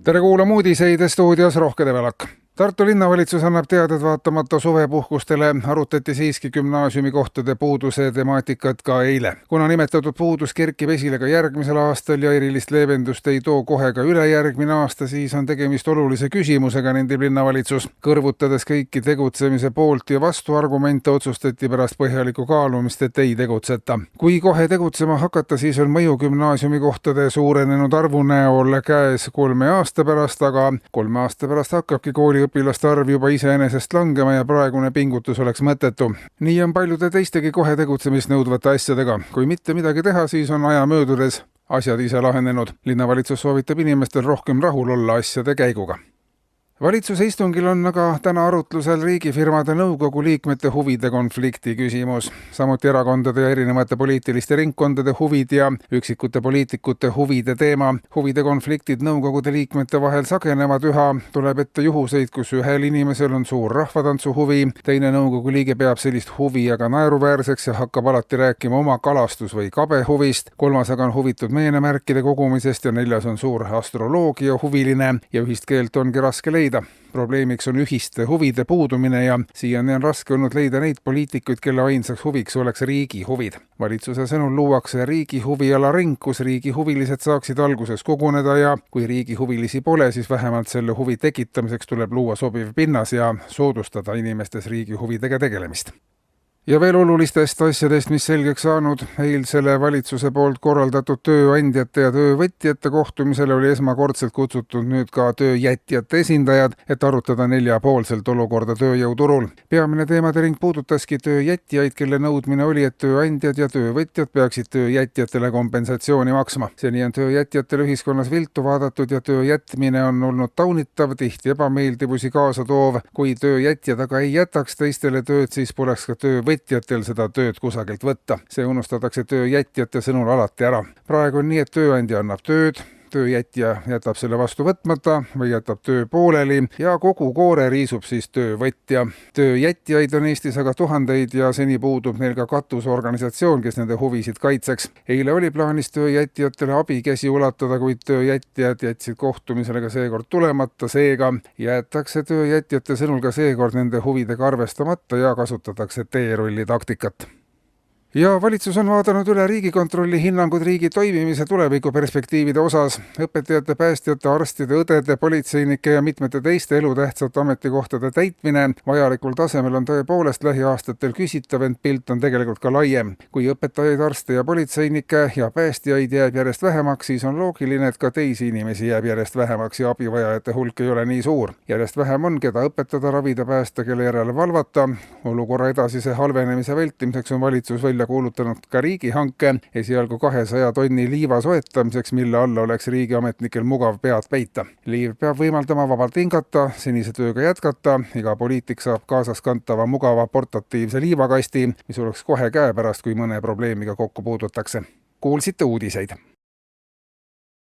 Tere kuulama uudiseid stuudios Rohke Develak. Tartu linnavalitsus annab teada, et vaatamata suvepuhkustele arutati siiski gümnaasiumikohtade puuduse temaatikat ka eile. Kuna nimetatud puudus kerkib esile ka järgmisel aastal ja erilist leevendust ei too kohe ka ülejärgmine aasta, siis on tegemist olulise küsimusega, nendib linnavalitsus. Kõrvutades kõiki tegutsemise poolt ja vastu argumente, otsustati pärast põhjalikku kaalumist, et ei tegutseta. Kui kohe tegutsema hakata, siis on mõju gümnaasiumikohtade suurenenud arvu näol käes 3 aasta pärast, aga 3 aasta pärast hakkabki kooliõpilaste arv juba iseenesest langema ja praegune pingutus oleks mõttetu. Nii on paljude teistegi kohe tegutsemist nõudvate asjadega. Kui mitte midagi teha, siis on aja möödudes asjad ise lahenenud. Linnavalitsus soovitab inimestel rohkem rahul olla asjade käiguga. Valitsuse istungil on aga täna arutlusel riigifirmade nõukogu liikmete huvide konflikti küsimus. Samuti erakondade ja erinevate poliitiliste ringkondade huvid ja üksikute poliitikute huvide teema. Huvide konfliktid nõukogude liikmete vahel sagenevad üha. Tuleb ette juhuseid, kus ühel inimesel on suur rahvatantsu huvi, teine nõukogu liige peab sellist huvi aga naeruväärseks ja hakkab alati rääkima oma kalastus- või kabehuvist. 3. aga on huvitud meenemärkide kogumisest ja 4. on suur astroloogia huviline ja ühist keelt ongi raske leida. Probleemiks on ühiste huvide puudumine ja siiani on raske olnud leida neid poliitikuid, kelle ainsaks huviks oleks riigi huvid. Valitsuse sõnul luuakse riigi huviala ring, kus riigi huvilised saaksid alguses koguneda ja kui riigi huvilisi pole, siis vähemalt selle huvi tekitamiseks tuleb luua sobiv pinnas ja soodustada inimestes riigi huvidega tegelemist. Ja veel olulistest asjadest, mis selgeks saanud, eilsele valitsuse poolt korraldatud tööandjate ja töövõtjate kohtumisele oli esmakordselt kutsutud nüüd ka tööjätjate esindajad, et arutada 4-poolselt olukorda tööjõuturul. Peamine teemade ring puudutaski tööjätjaid, kelle nõudmine oli, et tööandjad ja töövõtjad peaksid tööjätjatele kompensatsiooni maksma. Seni on tööjätjatele ühiskonnas viltu vaadatud ja tööjätmine on olnud taunitav, tihti ebameeldivusi kaasa toov. Kui tööjätjad aga ei jätaks teistele tööd, siis poleks ka töövõtjatel seda tööd kusagilt võtta. See unustatakse tööjätjate sõnul alati ära. Praegu on nii, et tööandja annab tööd, tööjätja jätab selle vastu võtmata või jätab töö pooleli ja kogu koore riisub siis töövõtja. Tööjätjaid on Eestis aga tuhandeid ja seni puudub neil ka katusorganisatsioon, kes nende huvisid kaitseks. Eile oli plaanis tööjätjatele abikäsi ulatada, kuid tööjätjad jätsid kohtumisele ka seekord tulemata, seega jäetakse tööjätjate sõnul ka seekord nende huvidega arvestamata ja kasutatakse teerulli taktikat. Ja valitsus on vaadanud üle Riigikontrolli hinnangud riigi toimimise tulevikuperspektiivide osas. Õpetajate, päästjate, arstide, õdede, politseinike ja mitmete teiste elutähtsate ametikohtade täitmine vajalikul tasemel on tõepoolest lähiaastatel küsitav, ent pilt on tegelikult ka laiem. Kui õpetajaid, arste ja politseinikke ja päästjaid jääb järjest vähemaks, siis on loogiline, et ka teisi inimesi jääb järjest vähemaks ja abivajajate hulk ei ole nii suur. Järjest vähem on, keda õpetada, ravida, päästa, kelle järele valvata. Olukorra edasise halvenemise vältimiseks on valitsus välja kuulutanud ka riigihanke esialgu 200 tonni liiva soetamiseks, mille alla oleks riigiametnikel mugav pead peita. Liiv peab võimaldama vabalt hingata, senise tööga jätkata. Iga poliitik saab kaasas kantava mugava portatiivse liivakasti, mis oleks kohe käepärast, kui mõne probleemiga kokku puudutakse. Kuulsite uudiseid.